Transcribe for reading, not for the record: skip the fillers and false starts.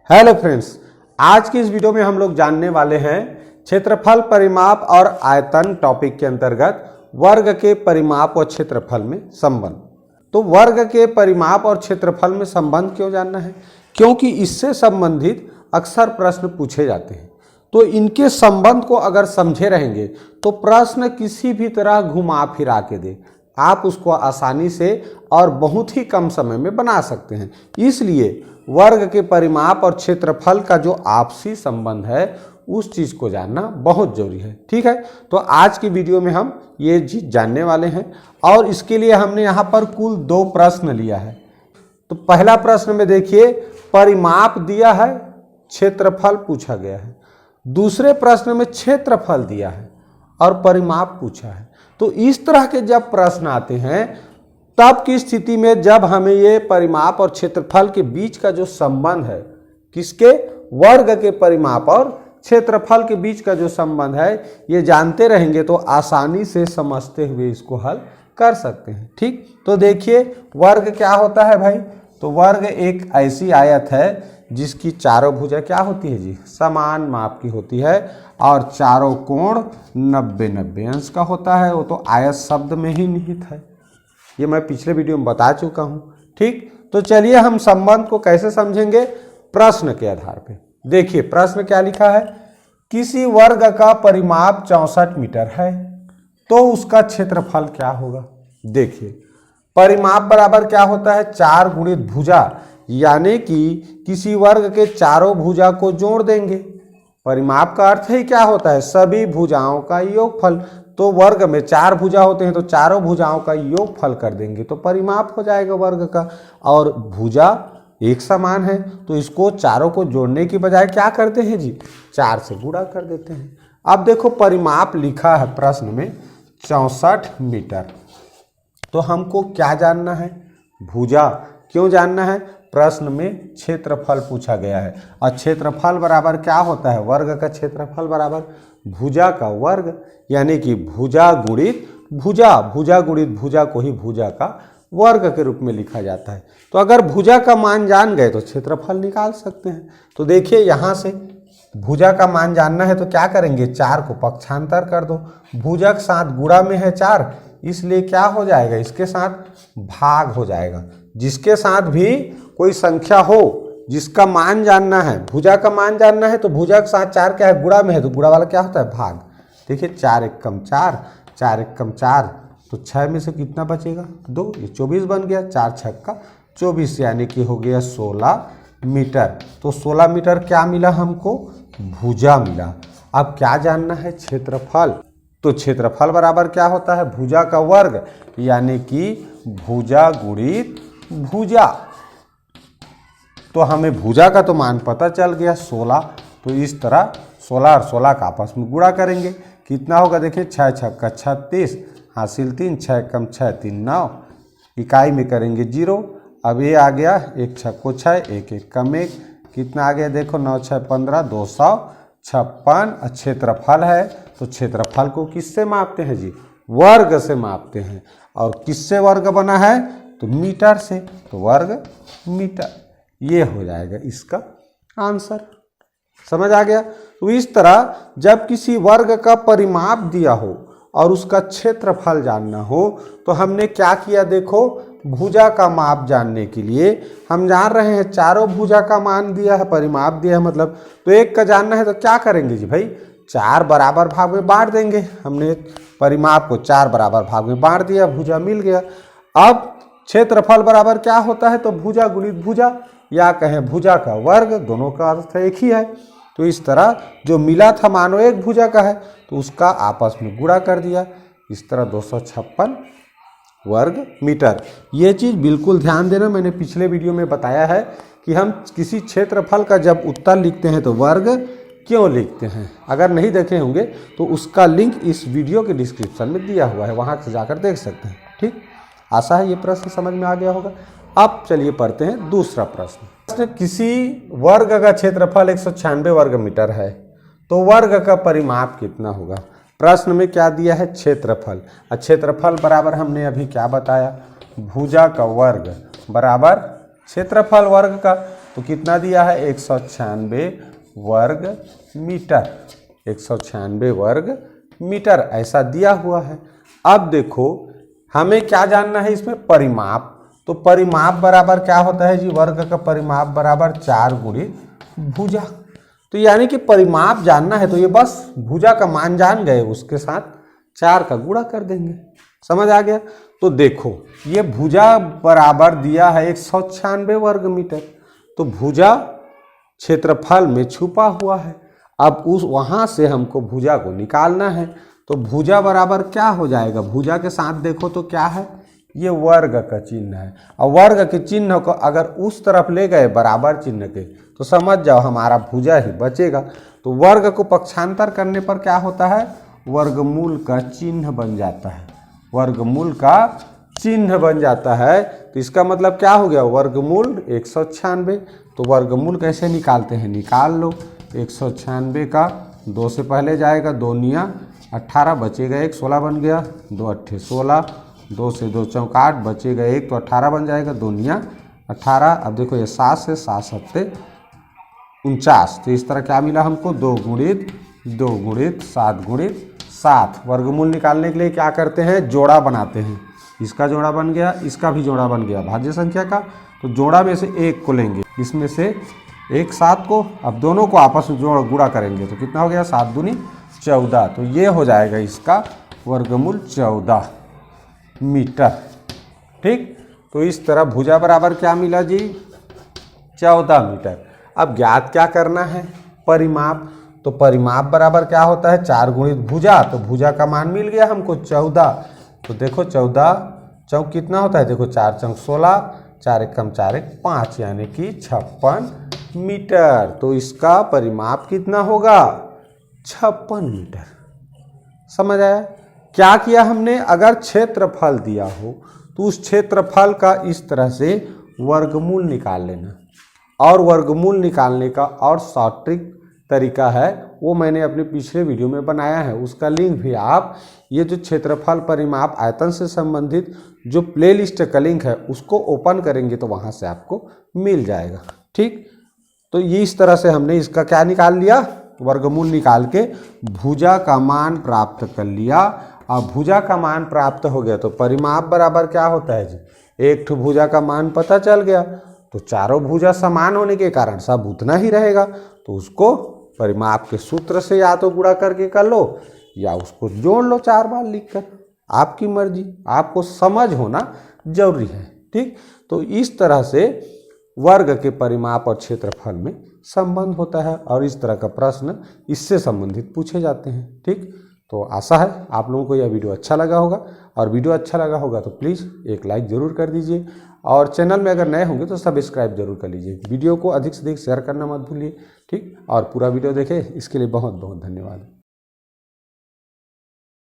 Hello friends, आज की इस वीडियो में हम लोग जानने वाले हैं क्षेत्रफल, परिमाप और आयतन टॉपिक के अंतर्गत वर्ग के परिमाप और क्षेत्रफल में संबंध। तो वर्ग के परिमाप और क्षेत्रफल में संबंध क्यों जानना है? क्योंकि इससे संबंधित अक्सर प्रश्न पूछे जाते हैं। तो इनके संबंध को अगर समझे रहेंगे तो प्रश्न किसी भी तरह घुमा फिरा के दे, आप उसको आसानी से और बहुत ही कम समय में बना सकते हैं। इसलिए वर्ग के परिमाप और क्षेत्रफल का जो आपसी संबंध है उस चीज़ को जानना बहुत जरूरी है। ठीक है, तो आज की वीडियो में हम ये चीज़ जानने वाले हैं और इसके लिए हमने यहाँ पर कुल 2 प्रश्न लिया है। तो पहला प्रश्न में देखिए, परिमाप दिया है, क्षेत्रफल पूछा गया है। दूसरे प्रश्न में क्षेत्रफल दिया है और परिमाप पूछा है। तो इस तरह के जब प्रश्न आते हैं तब की स्थिति में जब हमें ये परिमाप और क्षेत्रफल के बीच का जो संबंध है, किसके, वर्ग के परिमाप और क्षेत्रफल के बीच का जो संबंध है, ये जानते रहेंगे तो आसानी से समझते हुए इसको हल कर सकते हैं। ठीक, तो देखिए वर्ग क्या होता है भाई? तो वर्ग एक ऐसी आयत है जिसकी चारों भुजा क्या होती है जी, समान माप की होती है और चारों कोण 90-90 अंश का होता है। वो तो आयत शब्द में ही निहित है, ये मैं पिछले वीडियो में बता चुका हूँ। ठीक, तो चलिए हम संबंध को कैसे समझेंगे, प्रश्न के आधार पे। देखिए प्रश्न क्या लिखा है, किसी वर्ग का परिमाप 64 मीटर है तो उसका क्षेत्रफल क्या होगा। देखिए परिमाप बराबर क्या होता है, 4 गुणित भुजा, यानी कि किसी वर्ग के चारों भुजा को जोड़ देंगे। परिमाप का अर्थ ही क्या होता है, सभी भुजाओं का योगफल। तो वर्ग में 4 भुजा होते हैं तो चारों भुजाओं का योगफल कर देंगे तो परिमाप हो जाएगा वर्ग का। और भुजा एक समान है तो इसको चारों को जोड़ने की बजाय क्या करते हैं जी, 4 से गुणा कर देते हैं। अब देखो परिमाप लिखा है प्रश्न में 64 मीटर, तो हमको क्या जानना है, भुजा। क्यों जानना है, प्रश्न में क्षेत्रफल पूछा गया है और क्षेत्रफल बराबर क्या होता है, वर्ग का क्षेत्रफल बराबर भुजा का वर्ग, यानी कि भुजा गुणित भुजा, भुजा गुणित भुजा को ही भुजा का वर्ग के रूप में लिखा जाता है। तो अगर भुजा का मान जान गए तो क्षेत्रफल निकाल सकते हैं। तो देखिए यहाँ से भुजा का मान जानना है तो क्या करेंगे, 4 को पक्षांतर कर दो, भुजा के साथ गुणा में है 4, इसलिए क्या हो जाएगा, इसके साथ भाग हो जाएगा। जिसके साथ भी कोई संख्या हो जिसका मान जानना है, भुजा का मान जानना है, तो भुजा के साथ 4 क्या है, गुणा में है, तो गुणा वाला क्या होता है, भाग। देखिए 4 एकम 4, 4 एकम 4, तो 6 में से कितना बचेगा, 2, ये 24 बन गया, 4 छक्का 24, यानी कि हो गया 16 मीटर। तो 16 मीटर क्या मिला हमको, भुजा मिला। अब क्या जानना है, क्षेत्रफल। तो क्षेत्रफल बराबर क्या होता है, भुजा का वर्ग, यानी कि भुजा गुणित भुजा। तो हमें भुजा का तो मान पता चल गया 16, तो इस तरह 16 और 16 का आपस में गुणा करेंगे, कितना होगा, देखिए 6 छक्का 36, हासिल 3, 6 कम 6 3 9, इकाई में करेंगे 0। अब ये आ गया 1 छक्को 6, 1 1 कम 1, कितना आ गया, देखो 9 6 15, 256। क्षेत्रफल है तो क्षेत्रफल को किससे मापते हैं जी, वर्ग से मापते हैं। और किससे वर्ग बना है, तो मीटर से, तो वर्ग मीटर, ये हो जाएगा इसका आंसर। समझ आ गया। तो इस तरह जब किसी वर्ग का परिमाप दिया हो और उसका क्षेत्रफल जानना हो तो हमने क्या किया, देखो भुजा का माप जानने के लिए हम जान रहे हैं चारों भुजा का मान दिया है, परिमाप दिया है मतलब, तो एक का जानना है तो क्या करेंगे जी भाई, 4 बराबर भाग में बांट देंगे। हमने परिमाप को 4 बराबर भाग में बांट दिया, भुजा मिल गया। अब क्षेत्रफल बराबर क्या होता है, तो भुजा गुणित भुजा, या कहें भुजा का वर्ग, दोनों का अर्थ एक ही है। तो इस तरह जो मिला था मानो एक भुजा का है तो उसका आपस में गुणा कर दिया, इस तरह 256 वर्ग मीटर। ये चीज़ बिल्कुल ध्यान देना, मैंने पिछले वीडियो में बताया है कि हम किसी क्षेत्रफल का जब उत्तर लिखते हैं तो वर्ग क्यों लिखते हैं। अगर नहीं देखे होंगे तो उसका लिंक इस वीडियो के डिस्क्रिप्शन में दिया हुआ है, वहाँ से जाकर देख सकते हैं। ठीक, आशा है ये प्रश्न समझ में आ गया होगा। अब चलिए पढ़ते हैं दूसरा प्रश्न। किसी वर्ग का क्षेत्रफल 196 वर्ग मीटर है तो वर्ग का परिमाप कितना होगा। प्रश्न में क्या दिया है, क्षेत्रफल। क्षेत्रफल बराबर हमने अभी क्या बताया, भुजा का वर्ग बराबर क्षेत्रफल वर्ग का। तो कितना दिया है 196 वर्ग मीटर, 196 वर्ग मीटर ऐसा दिया हुआ है। अब देखो हमें क्या जानना है इसमें परिमाप, तो परिमाप बराबर क्या होता है जी, वर्ग का परिमाप बराबर 4 गुणित भुजा। तो यानी कि परिमाप जानना है तो ये बस भुजा का मान जान गए, उसके साथ 4 का गुणा कर देंगे, समझ आ गया। तो देखो ये भुजा बराबर दिया है 196 वर्ग मीटर, तो भुजा क्षेत्रफल में छुपा हुआ है। अब उस वहाँ से हमको भुजा को निकालना है, तो भुजा बराबर क्या हो जाएगा, भुजा के साथ देखो तो क्या है, ये वर्ग का चिन्ह है। और वर्ग के चिन्ह को अगर उस तरफ ले गए बराबर चिन्ह के, तो समझ जाओ हमारा भुजा ही बचेगा। तो वर्ग को पक्षांतर करने पर क्या होता है, वर्गमूल का चिन्ह बन जाता है, वर्गमूल का चिन्ह बन जाता है। तो इसका मतलब क्या हो गया, वर्गमूल 196। तो वर्गमूल कैसे निकालते हैं, निकाल लो। 196 का 2 से पहले जाएगा, 2 निया 18 बचेगा 1, 16 बन गया, 2 अट्ठे 16, 2 से 2 चौका 8 बचेगा 1, तो 18 बन जाएगा, 2 निया 18। अब देखो ये 7 से 7 सत्ते 49, तो इस तरह क्या मिला हमको 2 गुणित 2 गुणित 7 गुणित 7। वर्गमूल निकालने के लिए क्या करते हैं, जोड़ा बनाते हैं, इसका जोड़ा बन गया, इसका भी जोड़ा बन गया भाज्य संख्या का। तो जोड़ा में से एक को लेंगे, इसमें से एक 7 को, अब दोनों को आपस में जोड़ गुणा करेंगे तो कितना हो गया 7 दूनी 14। तो ये हो जाएगा इसका वर्गमूल 14 मीटर। ठीक, तो इस तरह भुजा बराबर क्या मिला जी, 14 मीटर। अब ज्ञात क्या करना है, परिमाप। तो परिमाप बराबर क्या होता है, 4 गुणित भुजा, तो भुजा का मान मिल गया हमको 14। तो देखो 14 चौक कितना होता है, देखो 4 चौक 16, 4 एक कम 4 एक 5, यानी कि 56 मीटर। तो इसका परिमाप कितना होगा, 56 मीटर। समझ आया क्या किया हमने, अगर क्षेत्रफल दिया हो तो उस क्षेत्रफल का इस तरह से वर्गमूल निकाल लेना। और वर्गमूल निकालने का और शॉर्ट ट्रिक तरीका है, वो मैंने अपने पिछले वीडियो में बनाया है, उसका लिंक भी आप ये जो क्षेत्रफल परिमाप आयतन से संबंधित जो प्लेलिस्ट का लिंक है उसको ओपन करेंगे तो वहाँ से आपको मिल जाएगा। ठीक, तो ये इस तरह से हमने इसका क्या निकाल लिया, वर्गमूल निकाल के भुजा का मान प्राप्त कर लिया। और भुजा का मान प्राप्त हो गया तो परिमाप बराबर क्या होता है जी, एक ठो भुजा का मान पता चल गया, तो चारों भुजा समान होने के कारण सब उतना ही रहेगा, तो उसको परिमाप के सूत्र से या तो गुणा करके कर लो या उसको जोड़ लो 4 बार लिखकर, आपकी मर्जी, आपको समझ होना जरूरी है। ठीक, तो इस तरह से वर्ग के परिमाप और क्षेत्रफल में संबंध होता है और इस तरह का प्रश्न इससे संबंधित पूछे जाते हैं। ठीक, तो आशा है आप लोगों को यह वीडियो अच्छा लगा होगा, और वीडियो अच्छा लगा होगा तो प्लीज़ एक लाइक ज़रूर कर दीजिए, और चैनल में अगर नए होंगे तो सब्सक्राइब जरूर कर लीजिए। वीडियो को अधिक से अधिक शेयर करना मत भूलिए। ठीक, और पूरा वीडियो देखें इसके लिए बहुत बहुत धन्यवाद।